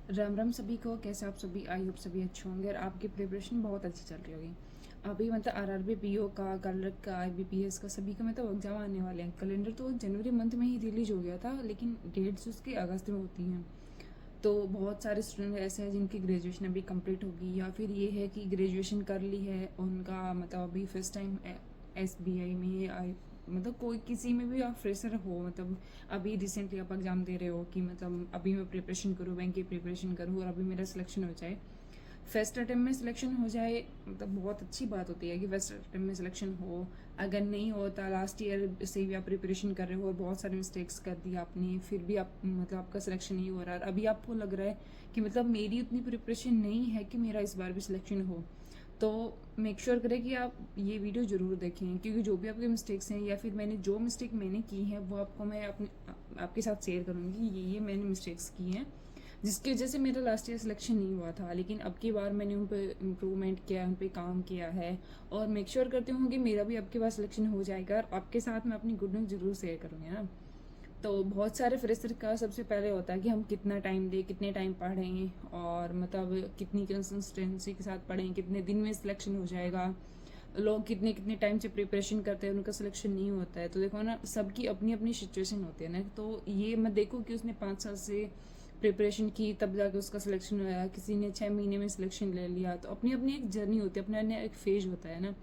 राम राम सभी को। कैसे आप सभी? आई होप सभी अच्छे होंगे और आपकी प्रिपरेशन बहुत अच्छी चल रही होगी। अभी मतलब आरआरबी पीओ का, कलर का, आईबीपीएस का, सभी का मतलब एग्जाम आने वाले हैं। कैलेंडर तो जनवरी मंथ में ही रिलीज हो गया था, लेकिन डेट्स उसकी अगस्त में होती हैं। तो बहुत सारे स्टूडेंट ऐसे हैं जिनकी ग्रेजुएशन अभी कंप्लीट होगी, या फिर ये है कि ग्रेजुएशन कर ली है, उनका मतलब अभी फर्स्ट टाइम एसबीआई में आई, मतलब कोई किसी में भी आप फ्रेशर हो, मतलब अभी रिसेंटली आप एग्जाम दे रहे हो कि मतलब अभी मैं प्रिपरेशन करूँ, बैंक की प्रिपरेशन करूँ और अभी मेरा सिलेक्शन हो जाए, फर्स्ट अटेम्प्ट में सिलेक्शन हो जाए, मतलब बहुत अच्छी बात होती है कि फर्स्ट अटेम्प्ट में सिलेक्शन हो। अगर नहीं होता, लास्ट ईयर से भी आप प्रिपरेशन कर रहे हो और बहुत सारे मिस्टेक्स कर दी आपने, फिर भी आप मतलब आपका सिलेक्शन नहीं हो रहा, अभी आपको लग रहा है कि मतलब मेरी उतनी प्रिपरेशन नहीं है कि मेरा इस बार भी सिलेक्शन हो, तो मेक श्योर करें कि आप ये वीडियो ज़रूर देखें, क्योंकि जो भी आपके मिस्टेक्स हैं या फिर जो मिस्टेक मैंने की है वो आपको मैं अपने आपके साथ शेयर करूँगी। ये मैंने मिस्टेक्स की हैं जिसकी वजह से मेरा लास्ट ईयर सिलेक्शन नहीं हुआ था, लेकिन अब की बार मैंने उन पर इम्प्रूवमेंट किया, उन पर काम किया है और मेक श्योर करती हूँ कि मेरा भी आपके पास सिलेक्शन हो जाएगा और आपके साथ मैं अपनी गुड न्यूज़ जरूर शेयर करूँगी ना। तो बहुत सारे फ्रेशर का सबसे पहले होता है कि हम कितना टाइम दें, कितने टाइम पढ़ें और मतलब कितनी कंसिस्टेंसी के साथ पढ़ें, कितने दिन में सिलेक्शन हो जाएगा। लोग कितने कितने टाइम से प्रिपरेशन करते हैं, उनका सिलेक्शन नहीं होता है। तो देखो ना, सबकी अपनी अपनी सिचुएशन होती है ना। तो ये मत देखो कि उसने 5 साल से प्रिपरेशन की तब जाके उसका सिलेक्शन हुआ, किसी ने 6 महीने में सिलेक्शन ले लिया। तो अपनी अपनी एक जर्नी होती है, अपना अपना एक फेज होता है ना।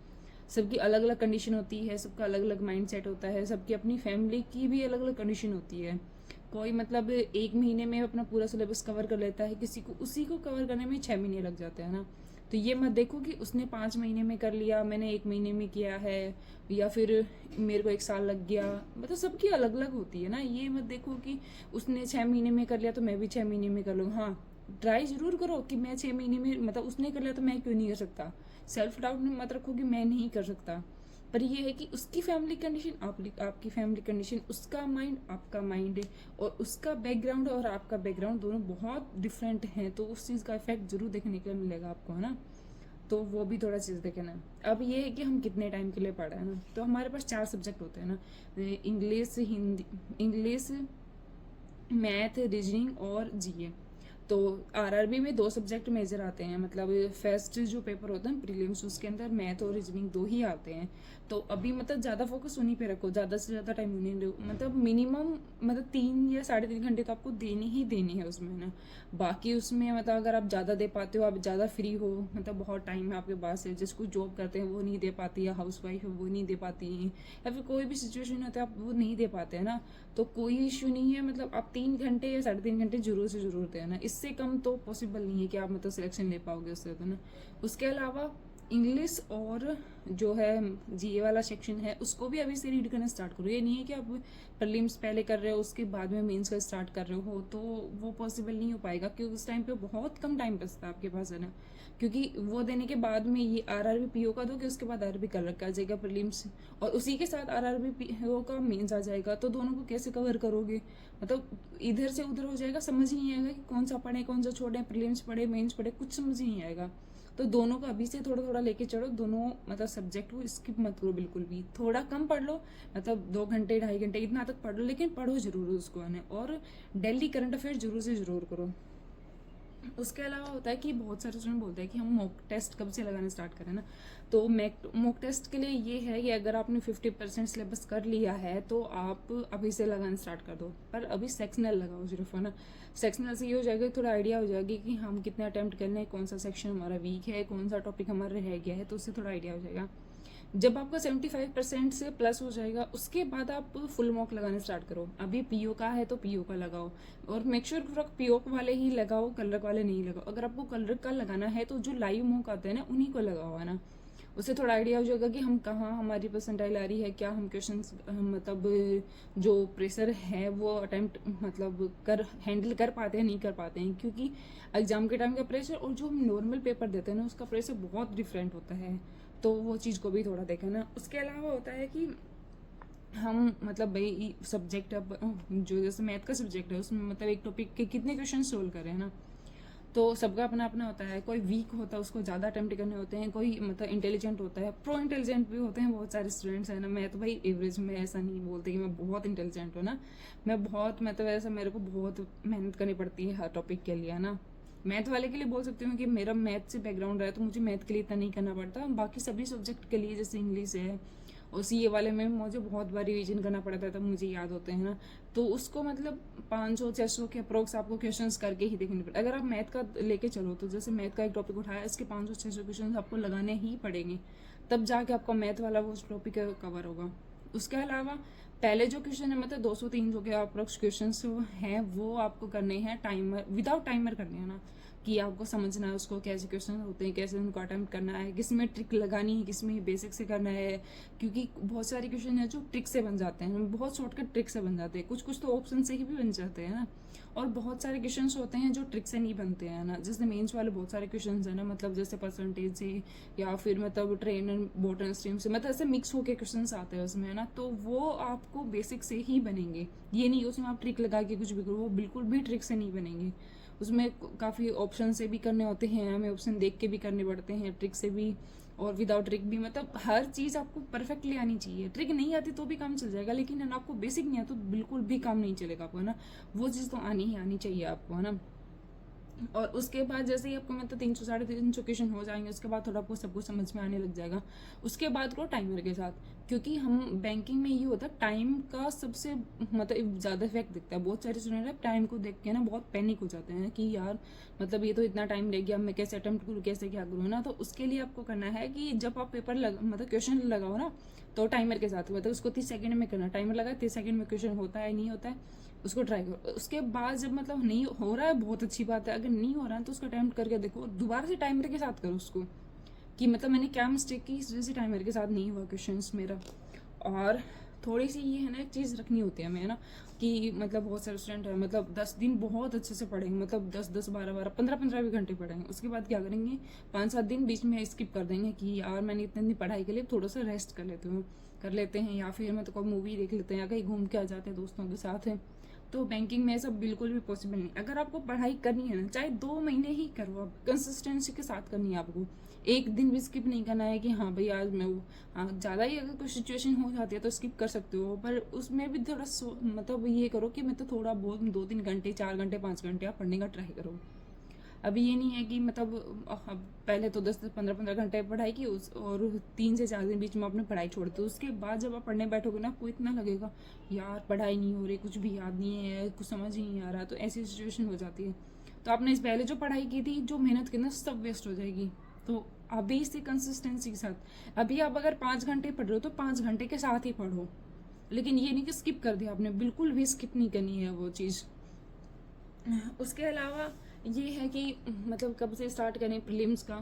सबकी अलग अलग कंडीशन होती है, सबका अलग अलग माइंड सेट होता है, सबकी अपनी फैमिली की भी अलग अलग कंडीशन होती है। कोई मतलब 1 महीने में अपना पूरा सिलेबस कवर कर लेता है, किसी को उसी को कवर करने में 6 महीने लग जाते हैं ना। तो ये मत देखो कि उसने 5 महीने में कर लिया, मैंने 1 महीने में किया है, या फिर मेरे को 1 साल लग गया। मतलब सबकी अलग अलग होती है ना। ये मत देखो कि उसने 6 महीने में कर लिया तो मैं भी 6 महीने में कर लूँ। हाँ, ट्राई जरूर करो कि मैं 6 महीने में, मतलब उसने कर लिया तो मैं क्यों नहीं कर सकता। सेल्फ डाउट में मत रखो कि मैं नहीं कर सकता। पर ये है कि उसकी फैमिली कंडीशन, आपकी फैमिली कंडीशन, उसका माइंड, आपका माइंड, और उसका बैकग्राउंड और आपका बैकग्राउंड दोनों बहुत डिफरेंट हैं। तो उस चीज़ का इफेक्ट जरूर देखने के लिए मिलेगा आपको, है ना। तो वो भी थोड़ा चीज़ देखना है। अब ये है कि हम कितने टाइम के लिए पढ़ रहे हैं ना। तो हमारे पास 4 सब्जेक्ट होते हैं ना, English, Hindi, English, math, reasoning और जीए। तो आरआरबी में 2 सब्जेक्ट मेजर आते हैं, मतलब फर्स्ट जो पेपर होता है प्रीलिम्स, उसके अंदर मैथ और रीजनिंग 2 ही आते हैं। तो अभी मतलब ज़्यादा फोकस उन्हीं पे रखो, ज़्यादा से ज़्यादा टाइम उन्हीं दो, मतलब मिनिमम मतलब 3 या 3.5 घंटे तो आपको देने ही देने हैं उसमें ना। बाकी उसमें मतलब अगर आप ज़्यादा दे पाते हो, आप ज़्यादा फ्री हो, मतलब बहुत टाइम है आपके पास है, जिसको जॉब करते हैं वो नहीं दे पाती, या हाउस वाइफ है वो नहीं दे पाती हैं, या फिर कोई भी सिचुएशन होता है आप वो नहीं दे पाते हैं ना, तो कोई इशू नहीं है। मतलब आप 3 घंटे या 3.5 घंटे जरूर से जरूर देना, इससे कम तो पॉसिबल नहीं है कि आप मतलब सिलेक्शन ले पाओगे उससे, तो ना। उसके अलावा इंग्लिश और जो है जीए वाला सेक्शन है, उसको भी अभी से रीड करना स्टार्ट करो। ये नहीं है कि आप प्रीलिम्स पहले कर रहे हो उसके बाद में मेंस का स्टार्ट कर रहे हो, तो वो पॉसिबल नहीं हो पाएगा, क्योंकि उस टाइम पे बहुत कम टाइम बचता है आपके पास, है ना। क्योंकि वो देने के बाद में ये आरआरबी पीओ का दोगे, उसके बाद आरआरबी कलर का आ जाएगा प्रीलिम्स, और उसी के साथ आरआरबी पीओ का मेंस आ जाएगा। तो दोनों को कैसे कवर करोगे? मतलब इधर से उधर हो जाएगा, समझ ही नहीं आएगा कि कौन सा पढ़े कौन सा छोड़े, प्रीलिम्स पढ़े मेंस पढ़े, कुछ समझ ही नहीं आएगा। तो दोनों को अभी से थोड़ा थोड़ा लेके चलो, दोनों मतलब सब्जेक्ट को स्किप मत करो बिल्कुल भी। थोड़ा कम पढ़ लो, मतलब 2 घंटे 2.5 घंटे इतना तक पढ़ लो, लेकिन पढ़ो जरूर उसको, है। और डेली करंट अफेयर जरूर से जरूर करो। उसके अलावा होता है कि बहुत सारे स्टूडेंट बोलते हैं कि हम मॉक टेस्ट कब से लगाना स्टार्ट करें ना। तो मॉक टेस्ट के लिए ये है कि अगर आपने 50% सिलेबस कर लिया है तो आप अभी से लगाना स्टार्ट कर दो, पर अभी सेक्शनल लगाओ सिर्फ, है ना। सेक्शनल से ये हो जाएगा, थोड़ा आइडिया हो जाएगी कि हम कितना अटैम्प्ट करना है, कौन सा सेक्शन हमारा वीक है, कौन सा टॉपिक हमारा रह गया है, तो उससे थोड़ा आइडिया हो जाएगा। जब आपका 75% से प्लस हो जाएगा, उसके बाद आप फुल मॉक लगाना स्टार्ट करो। अभी पीओ का है तो पीओ का लगाओ, और मेक श्योर पीओ वाले ही लगाओ, कलर वाले नहीं लगाओ। अगर आपको कलर का लगाना है तो जो लाइव मॉक आते हैं ना उन्हीं को लगाओ, है ना। उससे थोड़ा आइडिया हो जाएगा कि हम कहाँ हमारी परसेंटाइल आ रही है, क्या हम क्वेश्चन, मतलब जो प्रेशर है वो अटेम्प्ट मतलब हैंडल कर पाते हैं नहीं कर पाते हैं। क्योंकि एग्जाम के टाइम का प्रेशर और जो हम नॉर्मल पेपर देते हैं ना उसका प्रेशर बहुत डिफरेंट होता है। तो वो चीज़ को भी थोड़ा देखा ना। उसके अलावा होता है कि हम मतलब भाई सब्जेक्ट, अब जो जैसे मैथ का सब्जेक्ट है उसमें मतलब एक टॉपिक के कितने क्वेश्चन सोल्व करें, है ना। तो सबका अपना अपना होता है, कोई वीक होता है उसको ज़्यादा अटेम्प्ट करने होते हैं, कोई मतलब इंटेलिजेंट होता है, प्रो इंटेलिजेंट भी होते हैं बहुत सारे स्टूडेंट्स हैं ना। मैं तो भाई एवरेज में, ऐसा नहीं बोलती कि मैं बहुत इंटेलिजेंट हूँ ना, मैं बहुत मतलब ऐसा मेरे को बहुत मेहनत करनी पड़ती है हर टॉपिक के लिए, है ना। मैथ वाले के लिए बोल सकती हूँ कि मेरा मैथ से बैकग्राउंड है तो मुझे मैथ के लिए इतना नहीं करना पड़ता, बाकी सभी सब्जेक्ट के लिए जैसे इंग्लिश है और सीए वाले में मुझे बहुत बार रिवीजन करना पड़ता है तब मुझे याद होते हैं ना। तो उसको मतलब 500-600 के अप्रोक्स आपको क्वेश्चंस करके ही देखने पड़े। अगर आप मैथ का लेके चलो तो जैसे मैथ का एक टॉपिक उठाया, इसके 500-600 क्वेश्चन आपको लगाने ही पड़ेंगे, तब जाके आपका मैथ वाला वो टॉपिक कवर होगा। उसके अलावा पहले जो क्वेश्चन है मतलब 200-300 के अप्रोक्स क्वेश्चन हैं वो आपको करने हैं टाइमर, विदाउट टाइमर करने हैं ना, कि आपको समझना है उसको कैसे क्वेश्चन होते हैं, कैसे उनको अटेम्प्ट करना है, किस में ट्रिक लगानी है, किस में बेसिक से करना है। क्योंकि बहुत सारे क्वेश्चन है जो ट्रिक से बन जाते हैं, बहुत शॉर्टकट ट्रिक से बन जाते हैं, कुछ कुछ तो ऑप्शन से ही भी बन जाते हैं ना। और बहुत सारे क्वेश्चन होते हैं जो ट्रिक से नहीं बनते हैं ना, जैसे मेंस वाले बहुत सारे क्वेश्चन है ना, मतलब जैसे परसेंटेज से या फिर मतलब ट्रेन एंड बॉटम स्ट्रीम से, मतलब ऐसे मिक्स होके क्वेश्चन आते हैं उसमें, है ना। तो वो आपको बेसिक से ही बनेंगे, ये नहीं उसमें आप ट्रिक लगा के कुछ भी करो, वो बिल्कुल भी ट्रिक से नहीं बनेंगे। उसमें काफ़ी ऑप्शन से भी करने होते हैं, हमें ऑप्शन देख के भी करने पड़ते हैं, ट्रिक से भी और विदाउट ट्रिक भी, मतलब हर चीज़ आपको परफेक्टली आनी चाहिए। ट्रिक नहीं आती तो भी काम चल जाएगा, लेकिन है ना आपको बेसिक नहीं आता तो बिल्कुल भी काम नहीं चलेगा आपको, है ना। वो चीज़ तो आनी ही आनी चाहिए आपको, है ना। और उसके बाद जैसे ही आपको मतलब 300-350 क्वेश्चन हो जाएंगे, उसके बाद थोड़ा आपको सब कुछ समझ में आने लग जाएगा। उसके बाद करो टाइमर के साथ, क्योंकि हम बैंकिंग में ये होता है टाइम का सबसे मतलब ज़्यादा इफेक्ट दिखता है। बहुत सारे स्टूडेंट है टाइम को देख के ना बहुत पैनिक हो जाते हैं कि यार मतलब ये तो इतना टाइम ले गया, मैं कैसे अटेम्प्ट करूँ, कैसे क्या करूँ ना। तो उसके लिए आपको करना है कि जब आप पेपर मतलब क्वेश्चन लगाओ ना, तो टाइमर के साथ मतलब उसको 30 सेकंड में करना, टाइमर लगा 30 सेकंड में क्वेश्चन होता है नहीं होता है उसको ट्राई करो। उसके बाद जब मतलब नहीं हो रहा है बहुत अच्छी बात है, अगर नहीं हो रहा है तो उसको अटेम्प्ट करके देखो, दोबारा से टाइमर के साथ करो उसको, कि मतलब मैंने क्या मिस्टेक की इस वजह से टाइमर के साथ नहीं हुआ क्वेश्चंस मेरा। और थोड़ी सी ये है ना एक चीज़ रखनी होती है हमें, है ना, कि मतलब बहुत सारे स्टूडेंट है मतलब 10 दिन बहुत अच्छे से पढ़ेंगे, मतलब 10-10, 12-12, 15-15 भी घंटे पढ़ेंगे, उसके बाद क्या करेंगे 5-7 दिन बीच में स्किप कर देंगे कि यार मैंने इतने दिन पढ़ाई के लिए थोड़ा सा रेस्ट कर लेते हैं, या फिर मतलब कोई मूवी देख लेते हैं, या कहीं घूम के आ जाते हैं दोस्तों के साथ है। तो बैंकिंग में ऐसा बिल्कुल भी पॉसिबल नहीं। अगर आपको पढ़ाई करनी है ना, चाहे 2 महीने ही करो, आप कंसिस्टेंसी के साथ करनी है आपको, एक दिन भी स्किप नहीं करना है कि हाँ भाई आज मैं वो, हाँ ज़्यादा ही अगर कुछ सिचुएशन हो जाती है तो स्किप कर सकते हो, पर उसमें भी थोड़ा मतलब ये करो कि मतलब थोड़ा बहुत 2-3 घंटे, 4 घंटे, 5 घंटे आप पढ़ने का ट्राई करो। अभी ये नहीं है कि मतलब अब पहले तो 10-15 घंटे पढ़ाई की उस और 3 से 4 दिन बीच में आपने पढ़ाई छोड़ दी, उसके बाद जब आप पढ़ने बैठोगे ना आपको इतना लगेगा यार पढ़ाई नहीं हो रही, कुछ भी याद नहीं है, कुछ समझ ही नहीं आ रहा, तो ऐसी सिचुएशन हो जाती है। तो आपने इस पहले जो पढ़ाई की थी, जो मेहनत की ना, सब वेस्ट हो जाएगी। तो अभी से कंसिस्टेंसी के साथ, अभी आप अगर 5 घंटे पढ़ रहे हो तो 5 घंटे के साथ ही पढ़ो, लेकिन ये नहीं कि स्किप कर दिया आपने, बिल्कुल भी स्किप नहीं करनी है वो चीज़। उसके अलावा ये है कि मतलब कब से स्टार्ट करें प्रीलिम्स का,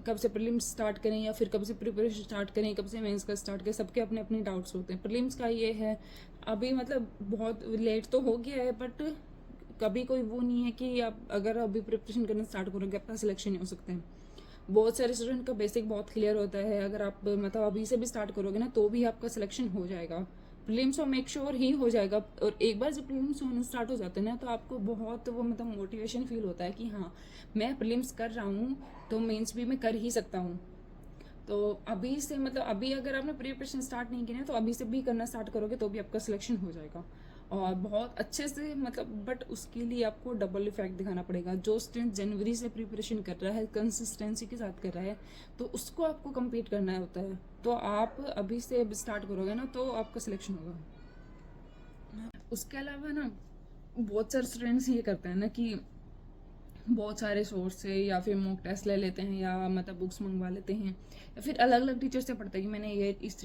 कब से प्रीलिम्स स्टार्ट करें या फिर कब से प्रिपरेशन स्टार्ट करें, कब से मेंस का स्टार्ट करें, सबके अपने अपने डाउट्स होते हैं। प्रीलिम्स का ये है अभी मतलब बहुत लेट तो हो गया है, बट कभी कोई वो नहीं है कि आप अगर अभी प्रिपरेशन करना स्टार्ट करोगे आपका सिलेक्शन नहीं हो सकते हैं। बहुत सारे स्टूडेंट का बेसिक बहुत क्लियर होता है, अगर आप मतलब अभी से भी स्टार्ट करोगे ना तो भी आपका सिलेक्शन हो जाएगा। प्रीलिम्स और मेक श्योर ही हो जाएगा। और एक बार जब प्रीलिम्स होना स्टार्ट हो जाते हैं ना तो आपको बहुत वो मतलब मोटिवेशन फील होता है कि हाँ मैं प्रीलिम्स कर रहा हूँ तो मेंस भी मैं कर ही सकता हूँ। तो अभी से मतलब अभी अगर आपने प्रिपरेशन स्टार्ट नहीं किया है तो अभी से भी करना स्टार्ट करोगे तो भी आपका सिलेक्शन हो जाएगा और बहुत अच्छे से मतलब। बट उसके लिए आपको डबल इफेक्ट दिखाना पड़ेगा। जो स्टूडेंट जनवरी से प्रिपरेशन कर रहा है, कंसिस्टेंसी के साथ कर रहा है, तो उसको आपको कम्पीट करना होता है। तो आप अभी से स्टार्ट करोगे ना तो आपका सिलेक्शन होगा। उसके अलावा ना बहुत सारे स्टूडेंट्स ये करते हैं ना कि बहुत सारे सोर्स से या फिर मॉक टेस्ट ले लेते हैं या मतलब बुक्स मंगवा लेते हैं या फिर अलग अलग टीचर से पढ़ते हैं कि मैंने ये इस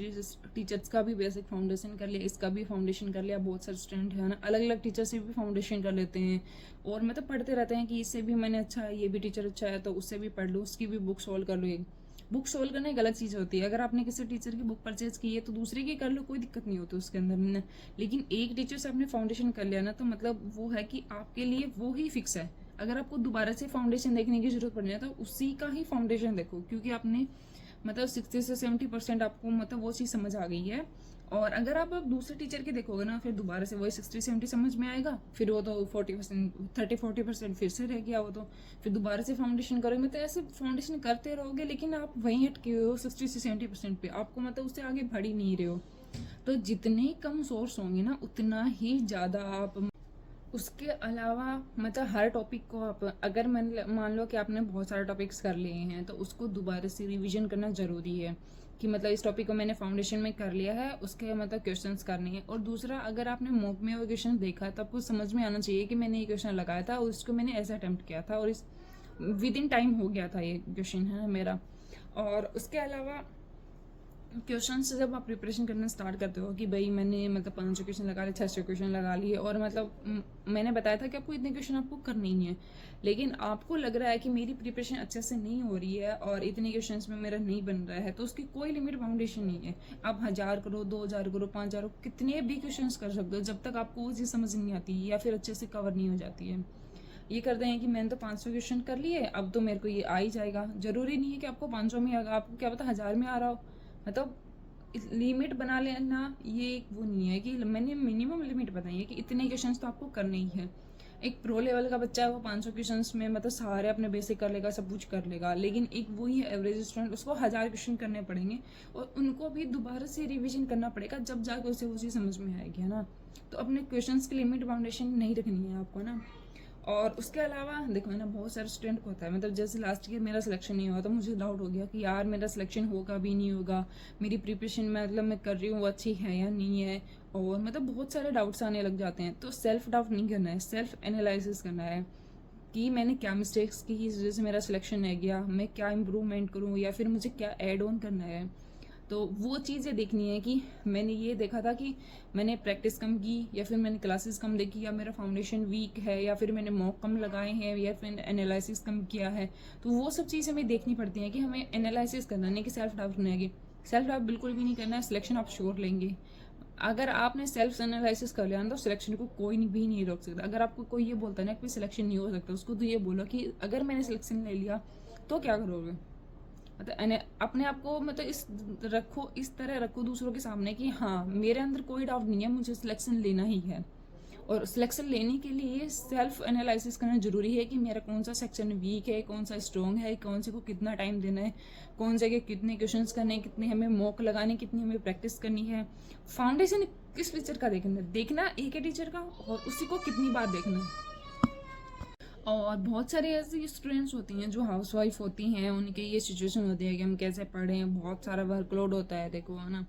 टीचर्स का भी बेसिक फाउंडेशन कर लिया, इसका भी फाउंडेशन कर लिया। बहुत सारे स्टूडेंट है ना अलग अलग टीचर से भी फाउंडेशन कर लेते हैं और मतलब पढ़ते रहते हैं कि इससे भी मैंने अच्छा है, ये भी टीचर अच्छा है तो उससे भी पढ़ लो, उसकी भी बुक सोल्व कर लो। एक बुक सोल्व करना एक अलग चीज़ होती है। अगर आपने किसी टीचर की बुक परचेज की है तो दूसरे की कर लो, कोई दिक्कत नहीं होती उसके अंदर ना। लेकिन एक टीचर से आपने फाउंडेशन कर लिया ना तो मतलब वो है कि आपके लिए वो ही फिक्स है। अगर आपको दोबारा से फाउंडेशन देखने की जरूरत पड़नी है तो उसी का ही फाउंडेशन देखो, क्योंकि आपने मतलब 60 से 70% आपको मतलब वो चीज़ समझ आ गई है और अगर आप अब दूसरे टीचर के देखोगे ना, फिर दोबारा से वही 60-70 समझ में आएगा, फिर वो तो 40% 30-40% फिर से रह गया वो तो, फिर दोबारा से फाउंडेशन करोगे। मतलब ऐसे फाउंडेशन करते रहोगे लेकिन आप वहीं अटके हो 60 से 70% पे, आपको मतलब उससे आगे बढ़ ही नहीं रहे हो। तो जितने कम सोर्स होंगे ना उतना ही ज़्यादा आप, उसके अलावा मतलब हर टॉपिक को आप अगर मान लो कि आपने बहुत सारे टॉपिक्स कर लिए हैं तो उसको दोबारा से रिवीजन करना ज़रूरी है कि मतलब इस टॉपिक को मैंने फाउंडेशन में कर लिया है, उसके मतलब क्वेश्चंस करने हैं। और दूसरा, अगर आपने मॉक में वो क्वेश्चन देखा है तो आपको समझ में आना चाहिए कि मैंने ये क्वेश्चन लगाया था और उसको मैंने ऐसा अटैम्प्ट किया था और इस विद इन टाइम हो गया था ये क्वेश्चन है मेरा। और उसके अलावा क्वेश्चन से जब आप प्रिपरेशन करना स्टार्ट करते हो कि भाई मैंने मतलब 500 क्वेश्चन लगा लिए, 600 क्वेश्चन लगा लिए, और मतलब मैंने बताया था कि आपको इतने क्वेश्चन आपको करने ही है, लेकिन आपको लग रहा है कि मेरी प्रिपरेशन अच्छे से नहीं हो रही है और इतने क्वेश्चंस में मेरा नहीं बन रहा है, तो उसकी कोई लिमिट बाउंडेशन नहीं है। आप 1000 करो, 2000 करो, 5000 करो, कितने भी क्वेश्चन कर सकते हो जब तक आपको वो चीज़ समझ नहीं आती या फिर अच्छे से कवर नहीं हो जाती है। ये करते हैं कि मैंने तो 500 क्वेश्चन कर लिए, अब तो मेरे को ये आ ही जाएगा। जरूरी नहीं है कि आपको 500 में आएगा, आपको क्या पता 1000 में आ रहा हो। मतलब लिमिट बना लेना ये एक वो नहीं है कि मैंने मिनिमम लिमिट बताई है कि इतने क्वेश्चंस तो आपको करने ही है। एक प्रो लेवल का बच्चा है वो 500 क्वेश्चंस में मतलब सारे अपने बेसिक कर लेगा, सब कुछ कर लेगा, लेकिन एक वही है एवरेज स्टूडेंट, उसको 1000 क्वेश्चन करने पड़ेंगे और उनको भी दोबारा से रिविजन करना पड़ेगा, जब जाके उसे वो चीज़ समझ में आएगी, है ना। तो अपने क्वेश्चंस की लिमिट बाउंडेशन नहीं रखनी है आपको ना। और उसके अलावा देखो ना, बहुत सारे स्टूडेंट को होता है, मतलब जैसे लास्ट ईयर मेरा सिलेक्शन नहीं हुआ तो मुझे डाउट हो गया कि यार मेरा सिलेक्शन होगा भी नहीं होगा, मेरी प्रिपरेशन मतलब मैं कर रही हूँ वो अच्छी है या नहीं है, और मतलब बहुत सारे डाउट्स आने लग जाते हैं। तो सेल्फ डाउट नहीं करना है, सेल्फ एनालिसिस करना है कि मैंने क्या मिस्टेक्स की इस वजह से मेरा सिलेक्शन रह गया, मैं क्या इम्प्रूवमेंट करूँ या फिर मुझे क्या ऐड ऑन करना है। तो वो चीज़ें देखनी है कि मैंने ये देखा था कि मैंने प्रैक्टिस कम की या फिर मैंने क्लासेस कम देखी या मेरा फाउंडेशन वीक है या फिर मैंने मॉक कम लगाए हैं या फिर एनालिसिस कम किया है। तो वो सब चीज़ें हमें देखनी पड़ती हैं कि हमें एनालिसिस करना, नहीं कि सेल्फ डाउट नहीं है। सेल्फ डाउट बिल्कुल भी नहीं करना है, सिलेक्शन आप श्योर लेंगे। अगर आपने सेल्फ एनालिसिस कर लिया ना तो सिलेक्शन को कोई भी नहीं रोक सकता। अगर आपको कोई ये बोलता है ना कि सिलेक्शन नहीं हो सकता, उसको तो ये बोलो कि अगर मैंने सिलेक्शन ले लिया तो क्या करोगे। मतलब अपने आप को मतलब इस तरह रखो दूसरों के सामने कि हाँ मेरे अंदर कोई डाउट नहीं है, मुझे सिलेक्शन लेना ही है। और सिलेक्शन लेने के लिए सेल्फ एनालिसिस करना जरूरी है कि मेरा कौन सा सेक्शन वीक है, कौन सा स्ट्रॉन्ग है, कौन से को कितना टाइम देना है, कौन से के कितने क्वेश्चंस करने हैं, कितने हमें मॉक लगाने, कितनी हमें प्रैक्टिस करनी है। फाउंडेशन किस टीचर का देखना एक ही टीचर का, और उसी को कितनी बार देखना है। और बहुत सारे ऐसे स्टूडेंट्स होती हैं जो हाउसवाइफ होती हैं, उनके ये सिचुएशन होती है कि हम कैसे पढ़ें, बहुत सारा वर्कलोड होता है, देखो है ना।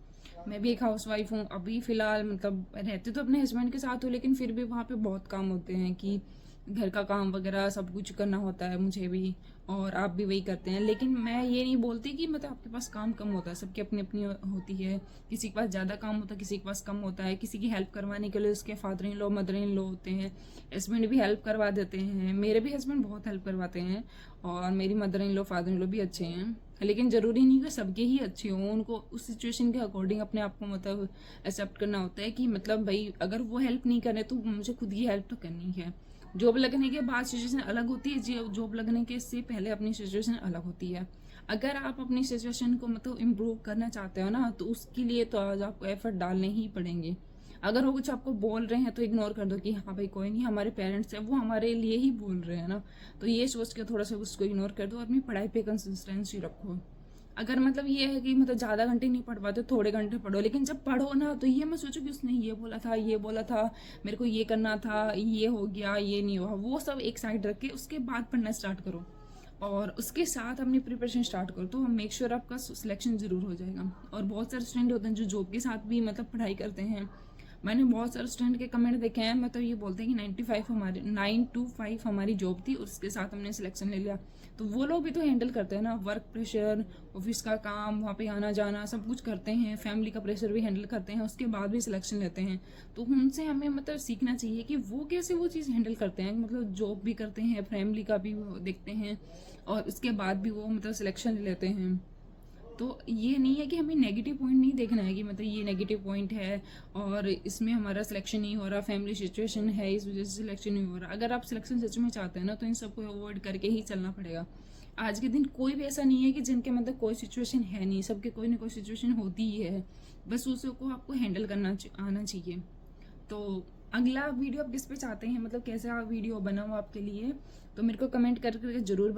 मैं भी एक हाउसवाइफ हूँ अभी फ़िलहाल, मतलब रहती तो अपने हस्बैंड के साथ हूँ लेकिन फिर भी वहाँ पे बहुत काम होते हैं कि घर का काम वगैरह सब कुछ करना होता है मुझे भी, और आप भी वही करते हैं। लेकिन मैं ये नहीं बोलती कि मतलब आपके पास काम कम होता है, सबकी अपनी अपनी होती है। किसी के पास ज़्यादा काम होता है, किसी के पास कम होता है। किसी की हेल्प करवाने के लिए उसके father in law mother in law होते हैं, हस्बैंड भी हेल्प करवा देते हैं। मेरे भी हस्बैंड बहुत हेल्प करवाते हैं और मेरी mother in law father in law भी अच्छे हैं। लेकिन ज़रूरी नहीं कि सबके ही अच्छे हों, उनको उस सिचुएशन के अकॉर्डिंग अपने आप को मतलब एक्सेप्ट करना होता है कि मतलब भाई अगर वो हेल्प नहीं करे तो मुझे खुद की हेल्प तो करनी है। जॉब लगने के बाद सिचुएशन अलग होती है, जॉब लगने के से पहले अपनी सिचुएशन अलग होती है। अगर आप अपनी सिचुएशन को मतलब इम्प्रूव करना चाहते हो ना तो उसके लिए तो आज आपको एफर्ट डालने ही पड़ेंगे। अगर वो कुछ आपको बोल रहे हैं तो इग्नोर कर दो कि हाँ भाई कोई नहीं, हमारे पेरेंट्स हैं वो हमारे लिए ही बोल रहे हैं ना, तो ये सोच के थोड़ा सा उसको इग्नोर कर दो, अपनी पढ़ाई पे कंसिस्टेंसी रखो। अगर मतलब ये है कि मतलब ज़्यादा घंटे नहीं पढ़ पाते, थोड़े घंटे पढ़ो, लेकिन जब पढ़ो ना तो ये मत सोचो कि उसने ये बोला था, ये बोला था, मेरे को ये करना था, ये हो गया, ये नहीं हुआ, वो सब एक साइड रख के उसके बाद पढ़ना स्टार्ट करो और उसके साथ अपनी प्रिपरेशन स्टार्ट करो, तो मेक श्योर आपका सिलेक्शन ज़रूर हो जाएगा। और बहुत सारे स्टूडेंट होते हैं जो जॉब के साथ भी मतलब पढ़ाई करते हैं। मैंने बहुत सारे स्टूडेंट के कमेंट देखे हैं, मतलब ये बोलते हैं कि 9 to 5 हमारी जॉब थी और उसके साथ हमने सिलेक्शन ले लिया। तो वो लोग भी तो हैंडल करते हैं ना, वर्क प्रेशर, ऑफिस का काम, वहाँ पे आना जाना सब कुछ करते हैं, फैमिली का प्रेशर भी हैंडल करते हैं, उसके बाद भी सिलेक्शन लेते हैं। तो उनसे हमें मतलब सीखना चाहिए कि वो कैसे वो चीज़ हैंडल करते हैं, मतलब जॉब भी करते हैं, फैमिली का भी देखते हैं और उसके बाद भी वो मतलब सिलेक्शन ले लेते हैं। तो ये नहीं है कि हमें नेगेटिव पॉइंट नहीं देखना है कि मतलब ये नेगेटिव पॉइंट है और इसमें हमारा सिलेक्शन नहीं हो रहा, फैमिली सिचुएशन है इस वजह से सिलेक्शन नहीं हो रहा। अगर आप सिलेक्शन सच में चाहते हैं ना तो इन सबको अवॉइड करके ही चलना पड़ेगा। आज के दिन कोई भी ऐसा नहीं है कि जिनके मतलब कोई सिचुएशन है नहीं, सबके कोई ना कोई सिचुएशन होती ही है बस उसको आपको हैंडल करना आना चाहिए। तो अगला वीडियो आप किस पे चाहते हैं, मतलब कैसा वीडियो बनाऊँ आपके लिए, तो मेरे को कमेंट करके ज़रूर